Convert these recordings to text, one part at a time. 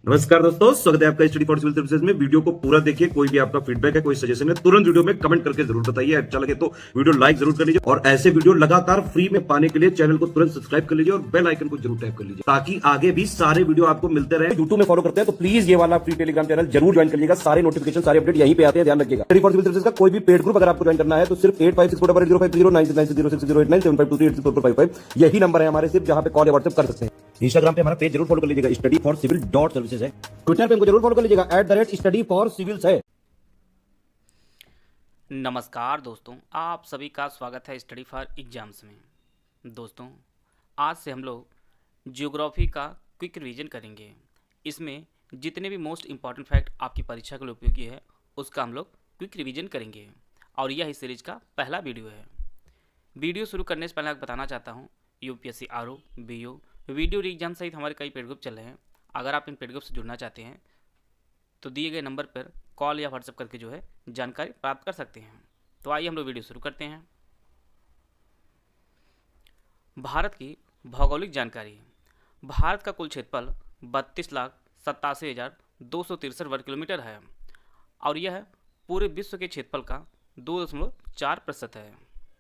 नमस्कार दोस्तों, स्वागत है आपका स्टडी फॉर सिविल सर्विसेज में। वीडियो को पूरा देखिए। कोई भी आपका फीडबैक है, कोई सजेशन है, तुरंत वीडियो में कमेंट करके जरूर बताइए। अच्छा लगे तो वीडियो लाइक जरूर कर लीजिए और ऐसे वीडियो लगातार फ्री में पाने के लिए चैनल को तुरंत सब्सक्राइब कर लीजिए और बेल आइकन को जरूर टैप कर लीजिए ताकि आगे भी सारे वीडियो आपको मिलते रहे। यूट्यूब में फॉलो करते हैं तो प्लीज ये वाला फ्री टेलीग्राम चैनल जरूर ज्वाइन कर लीजिएगा। सारे नोटिफिकेशन, सारे अपडेट यहीं पे आते हैं, ध्यान रखिएगा। स्टडी फॉर सिविल सर्विसेज का कोई भी पेड ग्रुप अगर आपको ज्वाइन करना है तो सिर्फ 8564809690608975238055 यही नंबर है हमारे, सिर्फ जहां पे कॉल या व्हाट्सएप कर सकते हैं। इंस्टाग्राम पे हमारा पेज जरूर फॉलो कर लीजिएगा, स्टडी फॉर सिविल .सर्विसेज है। ट्विटर पे हमको जरूर फॉलो कर लीजिएगा, @स्टडी फॉर सिविल्स है। नमस्कार दोस्तों, आप सभी का स्वागत है स्टडी फॉर एग्जाम्स में। दोस्तों, आज से हम लोग जियोग्राफी का क्विक रिवीजन करेंगे। इसमें जितने भी मोस्ट इम्पॉर्टेंट फैक्ट आपकी परीक्षा के लिए उपयोगी है उसका हम लोग क्विक रिवीजन करेंगे और यह इस सीरीज का पहला वीडियो है। वीडियो शुरू करने से पहले आपको बताना चाहता हूँ, UPSC RO, BO, video exam सहित हमारे कई पेड ग्रुप चल रहे हैं। अगर आप इन पेड ग्रुप से जुड़ना चाहते हैं तो दिए गए नंबर पर कॉल या व्हाट्सएप करके जो है जानकारी प्राप्त कर सकते हैं। तो आइए हम लोग वीडियो शुरू करते हैं। भारत की भौगोलिक जानकारी। भारत का कुल क्षेत्रफल 32,87,263 वर्ग किलोमीटर है और यह पूरे विश्व के क्षेत्रफल का 2.4% है।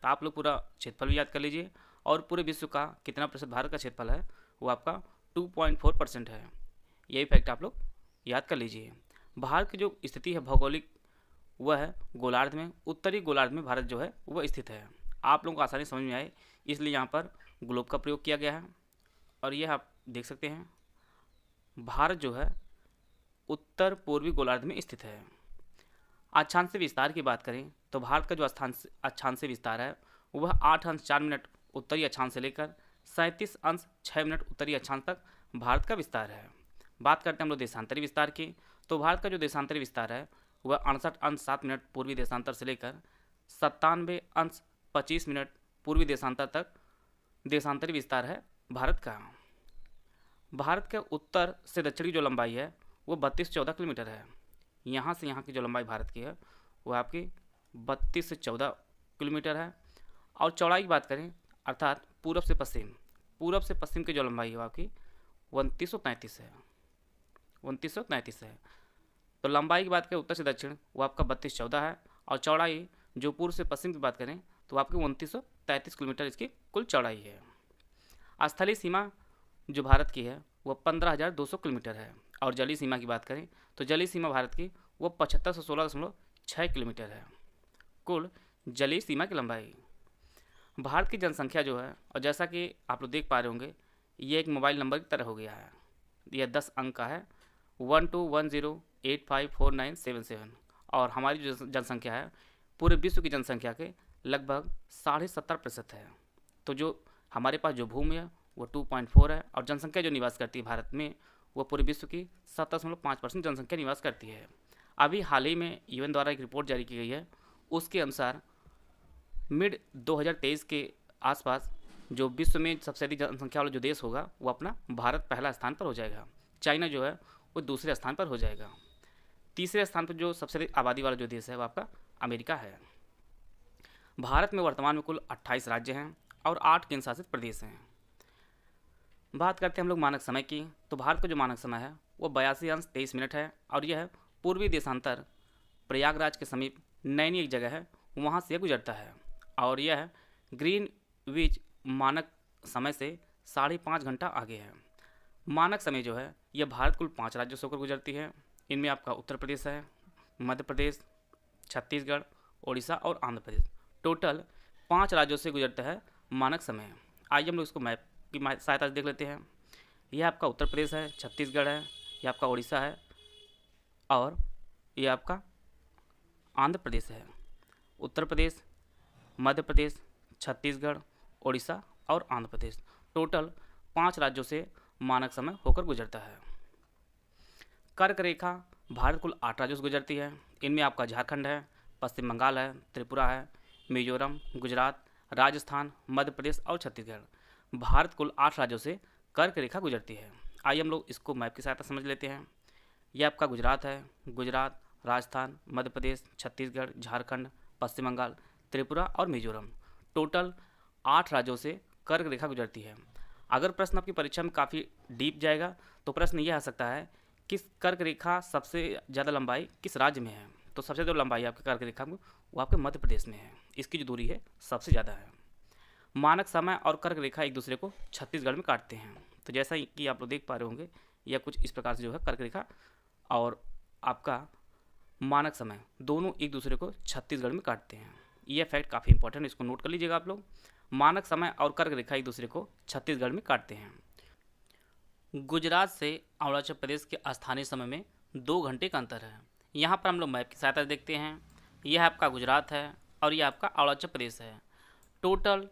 तो आप लोग पूरा क्षेत्रफल भी याद कर लीजिए और पूरे विश्व का कितना प्रतिशत भारत का क्षेत्रफल है वो आपका 2.4% है। यही फैक्ट आप लोग याद कर लीजिए। भारत की जो स्थिति है भौगोलिक, वह है गोलार्ध में। उत्तरी गोलार्ध में भारत जो है वह स्थित है। आप लोगों को आसानी समझ में आए इसलिए यहाँ पर ग्लोब का प्रयोग किया गया है और यह आप देख सकते हैं भारत जो है उत्तर पूर्वी गोलार्ध में स्थित है। अक्षांश विस्तार की बात करें तो भारत का जो अक्षांश विस्तार है वह 8 अंश 4 मिनट उत्तरी अक्षांश से लेकर 37 अंश 6 मिनट उत्तरी अक्षांश तक भारत का विस्तार है। बात करते हैं हम लोग देशांतरी विस्तार की, तो भारत का जो देशांतरी विस्तार है वह 68 अंश 7 मिनट पूर्वी देशांतर से लेकर 97 अंश 25 मिनट पूर्वी देशांतर तक देशांतरी विस्तार है भारत का। भारत के उत्तर से दक्षिण की जो लंबाई है वो 32 से 14 किलोमीटर है। यहाँ से यहाँ की जो लंबाई भारत की है वो आपकी 32 से 14 किलोमीटर है। और चौड़ाई की बात करें अर्थात पूरब से पश्चिम की जो लंबाई है वो आपकी 2933 है। 2933 है। तो लंबाई की बात करें उत्तर से दक्षिण वो आपका 32-14 है और चौड़ाई जो पूर्व से पश्चिम की बात करें तो आपकी 2933 किलोमीटर इसकी कुल चौड़ाई है। स्थलीय सीमा जो भारत की है वह 15,200 किलोमीटर है और जलीय सीमा की बात करें तो जलीय सीमा भारत की वो 75 से 16.6 किलोमीटर है। कुल जलीय सीमा की लंबाई। भारत की जनसंख्या जो है, और जैसा कि आप लोग देख पा रहे होंगे, ये एक मोबाइल नंबर की तरह हो गया है। यह 10 अंक का है, 1210854977 और हमारी जो जनसंख्या है पूरे विश्व की जनसंख्या के लगभग 70.5% है। तो जो हमारे पास जो भूमि है वो 2.4 है और जनसंख्या जो निवास करती है भारत में वो पूरे विश्व की 70.5% जनसंख्या निवास करती है। अभी हाल ही में यूएन द्वारा एक रिपोर्ट जारी की गई है, उसके अनुसार मिड 2023 के आसपास जो विश्व में सबसे अधिक जनसंख्या वाला जो देश होगा वो अपना भारत पहला स्थान पर हो जाएगा। चाइना जो है वो दूसरे स्थान पर हो जाएगा। तीसरे स्थान पर जो सबसे अधिक आबादी वाला जो देश है वो आपका अमेरिका है। भारत में वर्तमान में कुल 28 राज्य हैं और 8 केंद्र शासित प्रदेश हैं। बात करते हैं हम लोग मानक समय की, तो भारत का जो मानक समय है वो 82 अंश 23 मिनट है और यह पूर्वी देशांतर प्रयागराज के समीप नैनी एक जगह है वहाँ से गुजरता है और यह ग्रीनविच मानक समय से 5.5 घंटा आगे है। मानक समय जो है यह भारत कुल 5 राज्यों से होकर गुजरती है। इनमें आपका उत्तर प्रदेश है, मध्य प्रदेश, छत्तीसगढ़, ओडिशा और आंध्र प्रदेश। टोटल 5 राज्यों से गुजरता है मानक समय। आइए हम लोग इसको मैप की सहायता से देख लेते हैं। यह आपका उत्तर प्रदेश है, छत्तीसगढ़ है, यह आपका ओडिशा है और यह आपका आंध्र प्रदेश है। उत्तर प्रदेश, मध्य प्रदेश, छत्तीसगढ़, ओडिशा और आंध्र प्रदेश, टोटल 5 राज्यों से मानक समय होकर गुजरता है। कर्क रेखा भारत कुल 8 राज्यों से गुजरती है। इनमें आपका झारखंड है, पश्चिम बंगाल है, त्रिपुरा है, मिजोरम, गुजरात, राजस्थान, मध्य प्रदेश और छत्तीसगढ़। भारत कुल 8 राज्यों से कर्क रेखा गुजरती है। आइए हम लोग इसको मैप की सहायता समझ लेते हैं। यह आपका गुजरात है, गुजरात, राजस्थान, मध्य प्रदेश, छत्तीसगढ़, झारखंड, पश्चिम बंगाल, त्रिपुरा और मिजोरम, टोटल 8 राज्यों से कर्क रेखा गुजरती है। अगर प्रश्न आपकी परीक्षा में काफ़ी डीप जाएगा तो प्रश्न यह आ सकता है किस कर्क रेखा सबसे ज़्यादा लंबाई किस राज्य में है? तो सबसे ज़्यादा लंबाई आपके कर्क रेखा में वो आपके मध्य प्रदेश में है। इसकी जो दूरी है सबसे ज़्यादा है। मानक समय और कर्क रेखा एक दूसरे को छत्तीसगढ़ में काटते हैं। तो जैसा कि आप लोग देख पा रहे होंगे, यह कुछ इस प्रकार से जो है कर्क रेखा और आपका मानक समय दोनों एक दूसरे को छत्तीसगढ़ में काटते हैं। यह फैक्ट काफ़ी इंपॉर्टेंट है, इसको नोट कर लीजिएगा आप लोग। मानक समय और कर्क रेखा एक दूसरे को छत्तीसगढ़ में काटते हैं। गुजरात से अरुणाचल प्रदेश के स्थानीय समय में 2 घंटे का अंतर है। यहाँ पर हम लोग मैप की सहायता से देखते हैं। यह आपका गुजरात है और यह आपका अरुणाचल प्रदेश है। टोटल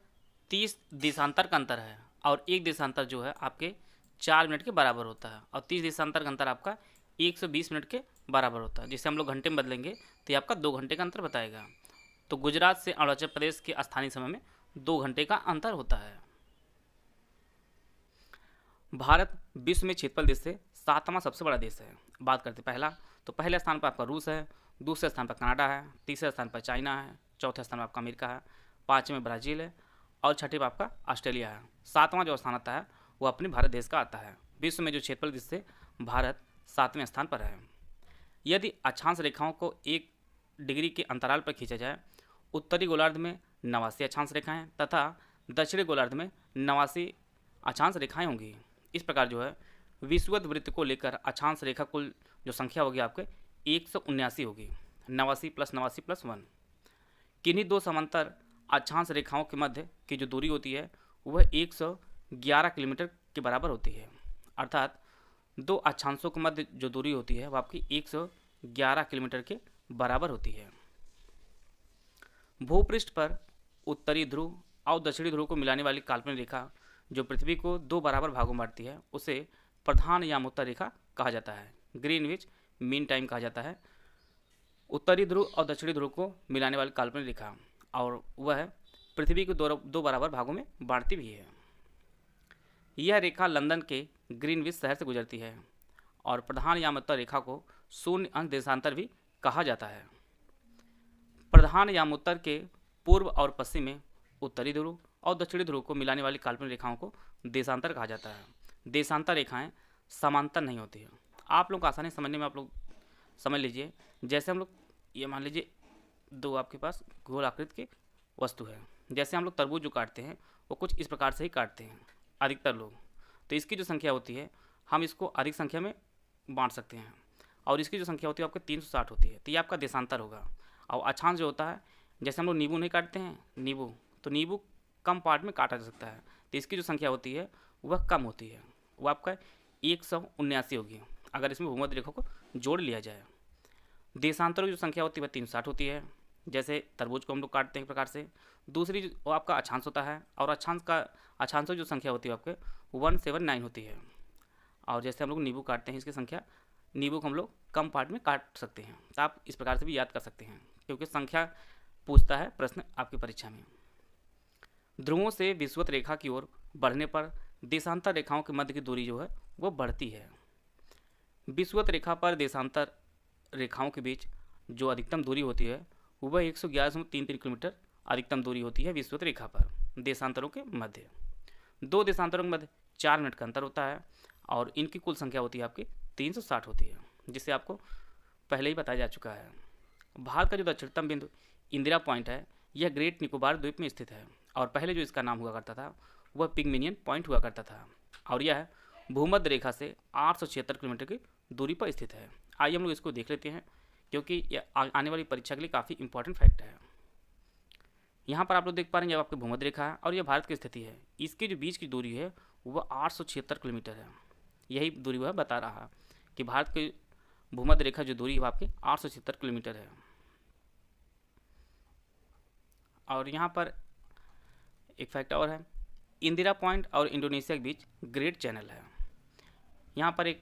30 देशांतर का अंतर है और एक देशांतर जो है आपके 4 मिनट के बराबर होता है और 30 देशांतर का अंतर आपका 120 मिनट के बराबर होता है। जिसे हम लोग घंटे में बदलेंगे तो ये आपका 2 घंटे का अंतर बताएगा। तो गुजरात से अरुणाचल प्रदेश के स्थानीय समय में 2 घंटे का अंतर होता है। भारत विश्व में क्षेत्रफल देश से 7वां सबसे बड़ा देश है। बात करते पहला, तो पहले स्थान पर आपका रूस है, दूसरे स्थान पर कनाडा है, तीसरे स्थान पर चाइना है, चौथे स्थान पर आपका अमेरिका है, 5वें ब्राज़ील है और छठे पर आपका ऑस्ट्रेलिया है। 7वां जो स्थान आता है वो अपने भारत देश का आता है। विश्व में जो क्षेत्रफल देश से भारत 7वें स्थान पर है। यदि अक्षांश रेखाओं को 1 डिग्री के अंतराल पर खींचा जाए, उत्तरी गोलार्ध में 89 अक्षांश रेखाएं तथा दक्षिणी गोलार्ध में 89 अक्षांश रेखाएं होंगी। इस प्रकार जो है विषुवत वृत्त को लेकर अक्षांश रेखा कुल जो संख्या होगी आपके 179 होगी। 89 + 89 + 1। किन्हीं 2 समांतर अक्षांश रेखाओं के मध्य की जो दूरी होती है वह 111 किलोमीटर के बराबर होती है। अर्थात 2 अक्षांशों के मध्य जो दूरी होती है वह आपकी 111 किलोमीटर के बराबर होती है। भूपृष्ठ पर उत्तरी ध्रुव और दक्षिणी ध्रुव को मिलाने वाली काल्पनिक रेखा जो पृथ्वी को 2 बराबर भागों में बांटती है उसे प्रधान यामोत्तर रेखा कहा जाता है। ग्रीनविच मीन टाइम कहा जाता है। उत्तरी ध्रुव और दक्षिणी ध्रुव को मिलाने वाली काल्पनिक रेखा और वह पृथ्वी को 2 बराबर भागों में बांटती भी है। यह रेखा लंदन के ग्रीनविच शहर से गुजरती है और प्रधान यामोत्तर रेखा को 0 अंश देशांतर भी कहा जाता है। प्रधान यामोत्तर के पूर्व और पश्चिम में उत्तरी ध्रुव और दक्षिणी ध्रुव को मिलाने वाली काल्पनिक रेखाओं को देशांतर कहा जाता है। देशांतर रेखाएं समांतर नहीं होती है। आप लोग आसानी समझने में आप लोग समझ लीजिए, जैसे हम लोग ये मान लीजिए 2 आपके पास गोल आकृति की वस्तु है। जैसे हम लोग तरबूज जो काटते हैं वो कुछ इस प्रकार से ही काटते हैं अधिकतर लोग। तो इसकी जो संख्या होती है हम इसको अधिक संख्या में बांट सकते हैं और इसकी जो संख्या होती है आपके 360 होती है। तो ये आपका देशांतर होगा। और अक्षांश जो होता है, जैसे हम लोग नींबू नहीं काटते हैं, नींबू तो नींबू कम पार्ट में काटा जा सकता है। तो इसकी जो संख्या होती है वह कम होती है, वह आपका 179 होगी अगर इसमें भूमध्य रेखा को जोड़ लिया जाए। देशांतरों की जो संख्या होती है वह 360 होती है। जैसे तरबूज को हम लोग काटते हैं एक प्रकार से। दूसरी वो आपका अक्षांश होता है और अक्षांशों की जो संख्या होती है आपके 179 होती है। और जैसे हम लोग नींबू काटते हैं, इसकी संख्या नींबू को हम लोग कम पार्ट में काट सकते हैं। तो आप इस प्रकार से भी याद कर सकते हैं क्योंकि संख्या पूछता है प्रश्न आपकी परीक्षा में। ध्रुवों से विषुवत रेखा की ओर बढ़ने पर देशांतर रेखाओं के मध्य की दूरी जो है वो बढ़ती है। विषुवत रेखा पर देशांतर रेखाओं के बीच जो अधिकतम दूरी होती है वह 111.33 किलोमीटर अधिकतम दूरी होती है विषुवत रेखा पर देशांतरों के मध्य। 2 देशांतरों के मध्य 4 मिनट का अंतर होता है और इनकी कुल संख्या होती है आपकी 360 होती है, जिसे आपको पहले ही बताया जा चुका है। भारत का जो दक्षिणतम बिंदु इंदिरा पॉइंट है, यह ग्रेट निकोबार द्वीप में स्थित है और पहले जो इसका नाम हुआ करता था वह पिगमिनियन पॉइंट हुआ करता था और यह भूमध्य रेखा से 876 किलोमीटर की दूरी पर स्थित है। आइए हम लोग इसको देख लेते हैं क्योंकि यह आने वाली परीक्षा के लिए काफ़ी इंपॉर्टेंट फैक्ट है। यहाँ पर आप लोग देख पा रहे हैं, जब आपकी भूमध्य रेखा है और यह भारत की स्थिति है, इसके जो बीच की दूरी है वह 876 किलोमीटर है। यही दूरी वह बता रहा है कि भारत की भूमध्य रेखा जो दूरी है वह आपकी 876 किलोमीटर है। और यहाँ पर एक फैक्ट और है, इंदिरा पॉइंट और इंडोनेशिया के बीच ग्रेट चैनल है। यहाँ पर एक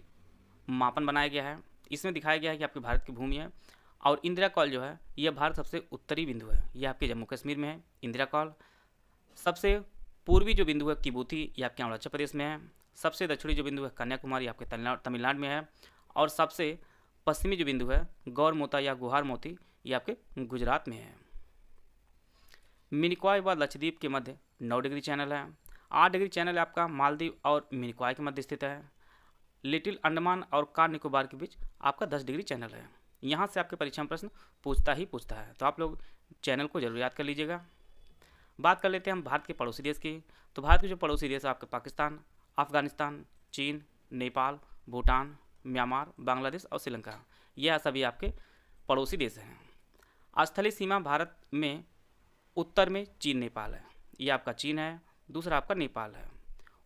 मापन बनाया गया है, इसमें दिखाया गया है कि आपके भारत की भूमि है और इंदिरा कॉल जो है यह भारत सबसे उत्तरी बिंदु है, यह आपके जम्मू कश्मीर में है। इंदिरा कॉल सबसे पूर्वी जो बिंदु है किबूथी, ये आपके अरुणाचल प्रदेश में है। सबसे दक्षिणी जो बिंदु है कन्याकुमारी आपके तमिलनाडु में है और सबसे पश्चिमी जो बिंदु है गौरमोता या गुहार मोती, ये आपके गुजरात में है। मिनिकॉय व लक्षद्वीप के मध्य 9 डिग्री चैनल है। 8 डिग्री चैनल आपका मालदीव और मिनिकॉय के मध्य स्थित है। लिटिल अंडमान और कार निकोबार के बीच आपका 10 डिग्री चैनल है। यहाँ से आपके परीक्षा में प्रश्न पूछता है, तो आप लोग चैनल को जरूर याद कर लीजिएगा। बात कर लेते हैं हम भारत के पड़ोसी देश की। तो भारत के जो पड़ोसी देश है आपके पाकिस्तान, अफगानिस्तान, चीन, नेपाल, भूटान, म्यांमार, बांग्लादेश और श्रीलंका, यह सभी आपके पड़ोसी देश हैं। स्थलीय सीमा भारत में उत्तर में चीन नेपाल है, ये आपका चीन है, दूसरा आपका नेपाल है।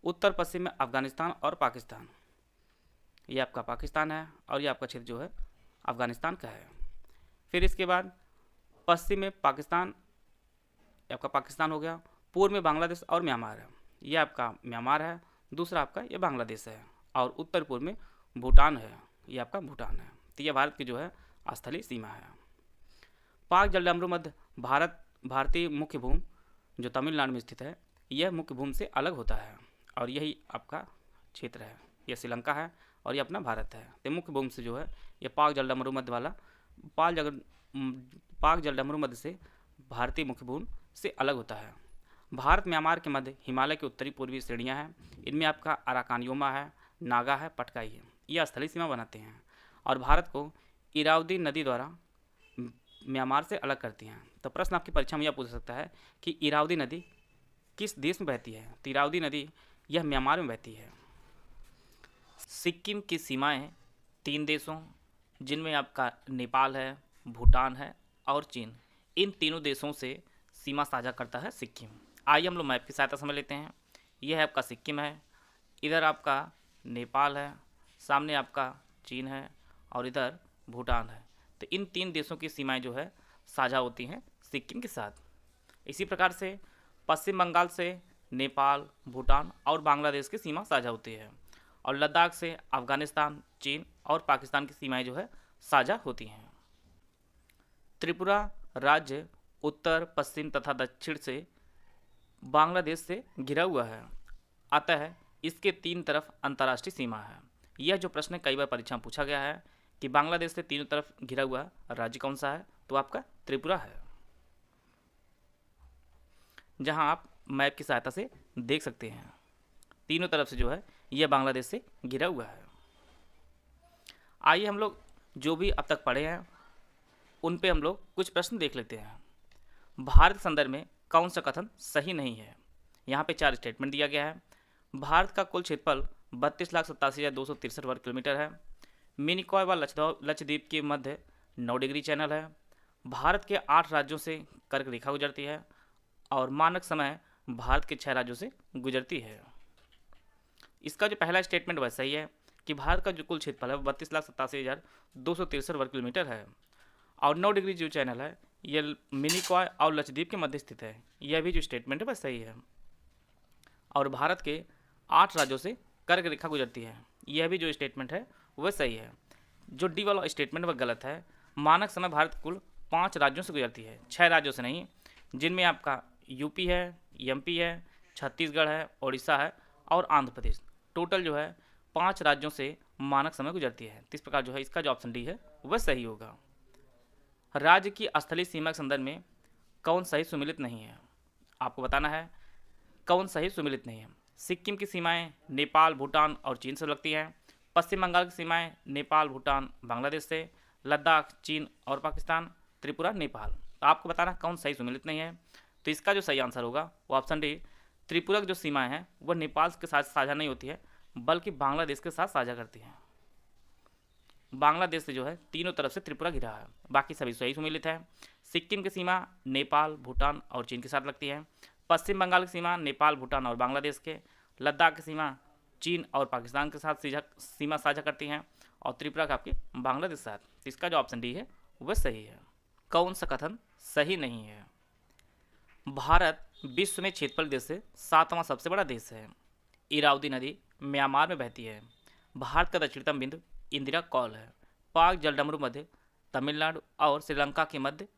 उत्तर पश्चिम में अफगानिस्तान और पाकिस्तान, ये आपका पाकिस्तान है, और ये आपका क्षेत्र जो है अफगानिस्तान का है। फिर इसके बाद पश्चिम में पाकिस्तान, ये आपका पाकिस्तान हो गया। पूर्व में बांग्लादेश और म्यांमार है, ये आपका म्यांमार है, दूसरा आपका ये बांग्लादेश है। और उत्तर पूर्व में भूटान है, ये आपका भूटान है। तो यह भारत की जो है स्थलीय सीमा है। पाक जलडमरू मध्य भारतीय मुख्य भूमि जो तमिलनाडु में स्थित है, यह मुख्य भूमि से अलग होता है, और यही आपका क्षेत्र है। यह श्रीलंका है और यह अपना भारत है। तो मुख्य भूमि से जो है यह पाक जलडमरू मध्य वाला पाक जलडमरू मध्य से भारतीय मुख्य भूमि से अलग होता है। भारत म्यांमार के मध्य हिमालय की उत्तरी पूर्वी श्रेणियाँ हैं, इनमें आपका अराकानयोमा है, नागा है, पटकाई है, ये स्थलीय सीमा बनाते हैं। और भारत को इरावदी नदी द्वारा म्यांमार से अलग करती हैं। तो प्रश्न आपकी परीक्षा में यह पूछ सकता है कि इरावदी नदी किस देश में बहती है? तो इरावदी नदी यह म्यांमार में बहती है। सिक्किम की सीमाएं 3 देशों, जिनमें आपका नेपाल है, भूटान है और चीन, इन तीनों देशों से सीमा साझा करता है सिक्किम। आइए हम लोग मैप की सहायता समझ लेते हैं। यह है आपका सिक्किम है, इधर आपका नेपाल है, सामने आपका चीन है और इधर भूटान है। तो इन 3 देशों की सीमाएं जो है साझा होती हैं सिक्किम के साथ। इसी प्रकार से पश्चिम बंगाल से नेपाल, भूटान और बांग्लादेश की सीमा साझा होती है, और लद्दाख से अफगानिस्तान, चीन और पाकिस्तान की सीमाएं जो है साझा होती हैं। त्रिपुरा राज्य उत्तर, पश्चिम तथा दक्षिण से बांग्लादेश से घिरा हुआ है, अतः इसके 3 तरफ अंतर्राष्ट्रीय सीमा है। यह जो प्रश्न कई बार परीक्षा में पूछा गया है कि बांग्लादेश से तीनों तरफ घिरा हुआ राज्य कौन सा है, तो आपका त्रिपुरा है, जहां आप मैप की सहायता से देख सकते हैं। तीनों तरफ से जो है यह बांग्लादेश से घिरा हुआ है। आइए हम लोग जो भी अब तक पढ़े हैं उन पे हम लोग कुछ प्रश्न देख लेते हैं। भारत के संदर्भ में कौन सा कथन सही नहीं है? यहाँ पे 4 स्टेटमेंट दिया गया है। भारत का कुल क्षेत्रफल 32,87,263 वर्ग किलोमीटर है। मिनिकॉय व लक्षद्वीप के मध्य 9 डिग्री चैनल है। भारत के 8 राज्यों से कर्क रेखा गुजरती है, और मानक समय भारत के 6 राज्यों से गुजरती है। इसका जो पहला स्टेटमेंट वह सही है कि भारत का जो कुल क्षेत्रफल है वो 32,87,263 वर्ग किलोमीटर है, और 9 डिग्री जो चैनल है यह मिनिकॉय और लक्षद्वीप के मध्य स्थित है। यह भी जो स्टेटमेंट है वह सही है। और भारत के 8 राज्यों से कर्क रेखा गुजरती है, यह भी जो स्टेटमेंट है वह सही है। जो डी वाला स्टेटमेंट वह गलत है। मानक समय भारत कुल 5 राज्यों से गुजरती है, 6 राज्यों से नहीं, जिनमें आपका यूपी है, एमपी है, छत्तीसगढ़ है, उड़ीसा है और आंध्र प्रदेश। टोटल जो है 5 राज्यों से मानक समय गुजरती है। तो इस प्रकार जो है इसका जो ऑप्शन डी है वह सही होगा। राज्य की स्थलीय सीमा के संदर्भ में कौन सही सुमिलित नहीं है? आपको बताना है कौन सही सुमिलित नहीं है। सिक्किम की सीमाएं नेपाल, भूटान और चीन से लगती हैं। पश्चिम बंगाल की सीमाएं नेपाल, भूटान, बांग्लादेश से। लद्दाख, चीन और पाकिस्तान। त्रिपुरा, नेपाल। तो आपको बताना कौन सही सुमिलित नहीं है। तो इसका जो सही आंसर होगा वो ऑप्शन डी, त्रिपुरा की जो सीमाएं हैं वह नेपाल के साथ साझा नहीं होती है, बल्कि बांग्लादेश के साथ साझा करती हैं। बांग्लादेश से जो है तीनों तरफ से त्रिपुरा घिरा है, बाकी सभी सही सुमिलित है। सिक्किम की सीमा नेपाल, भूटान और चीन के साथ लगती है। पश्चिम बंगाल की सीमा नेपाल, भूटान और बांग्लादेश के। लद्दाख की सीमा चीन और पाकिस्तान के साथ सीमा साझा करती हैं, और त्रिपुरा का आपकी बांग्लादेश के साथ। तो इसका जो ऑप्शन डी है वह सही है। कौन सा कथन सही नहीं है? भारत विश्व में क्षेत्रफल देश से 7वां सबसे बड़ा देश है। इरावदी नदी म्यांमार में बहती है। भारत का दक्षिणतम बिंदु इंदिरा कॉल है। पाक जलडमरू मध्य तमिलनाडु और श्रीलंका के मध्य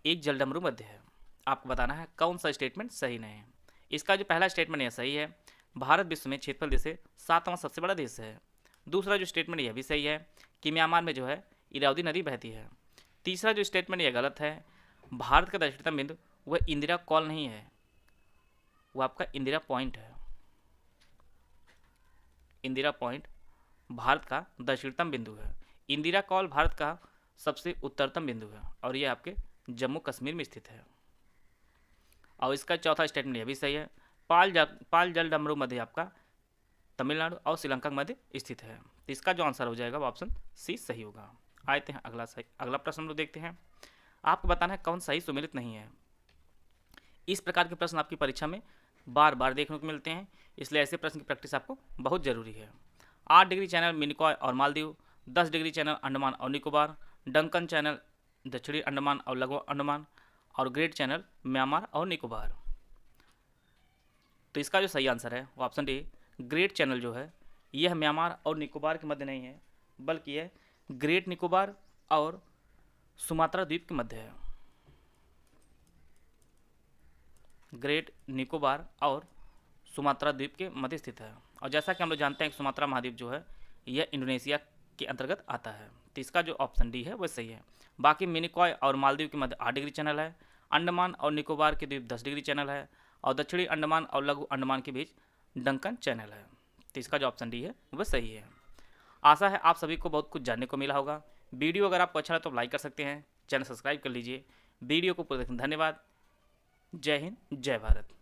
एक जलडमरू मध्य है। आपको बताना है कौन सा स्टेटमेंट सही नहीं है। इसका जो पहला स्टेटमेंट यह सही है, भारत विश्व में क्षेत्रफल देश से 7वां सबसे बड़ा देश है। दूसरा जो स्टेटमेंट यह भी सही है कि म्यांमार में जो है इरावदी नदी बहती है। तीसरा जो स्टेटमेंट यह गलत है, भारत का दक्षिणतम बिंदु वह इंदिरा कॉल नहीं है, वो आपका इंदिरा पॉइंट है। इंदिरा पॉइंट भारत का दक्षिणतम बिंदु है। इंदिरा कॉल भारत का सबसे उत्तरतम बिंदु है और ये आपके जम्मू कश्मीर में स्थित है। और इसका चौथा स्टेटमेंट यह भी सही है। पाल जल डमरू मध्य आपका तमिलनाडु और श्रीलंका के मध्य स्थित है। तो इसका जो आंसर हो जाएगा वो ऑप्शन सी सही होगा। आते हैं अगला प्रश्न हम लोग देखते हैं। आपको बताना है कौन सही सुमेलित नहीं है। इस प्रकार के प्रश्न आपकी परीक्षा में बार बार देखने को मिलते हैं, इसलिए ऐसे प्रश्न की प्रैक्टिस आपको बहुत जरूरी है। 8 डिग्री चैनल मिनिकॉय और मालदीव, 10 डिग्री चैनल अंडमान और निकोबार, डंकन चैनल दक्षिणी अंडमान और लघु अंडमान, और ग्रेट चैनल म्यांमार और निकोबार। तो इसका जो सही आंसर है वो ऑप्शन डी, ग्रेट चैनल जो है यह म्यांमार और निकोबार के मध्य नहीं है, बल्कि यह ग्रेट निकोबार और सुमात्रा द्वीप के मध्य है। ग्रेट निकोबार और सुमात्रा द्वीप के मध्य स्थित है। और जैसा कि हम लोग जानते हैं कि सुमात्रा महाद्वीप जो है यह इंडोनेशिया के अंतर्गत आता है। तो इसका जो ऑप्शन डी है वह सही है। बाकी मिनिकॉय और मालदीव के मध्य 8 डिग्री चैनल है, अंडमान और निकोबार के द्वीप 10 डिग्री चैनल है, और दक्षिणी अंडमान और लघु अंडमान के बीच डंकन चैनल है। तो इसका जो ऑप्शन डी है वह सही है। आशा है आप सभी को बहुत कुछ जानने को मिला होगा। वीडियो अगर आपको अच्छा लगा तो लाइक कर सकते हैं, चैनल सब्सक्राइब कर लीजिए। वीडियो को पूरे देखने धन्यवाद। जय हिंद, जय भारत।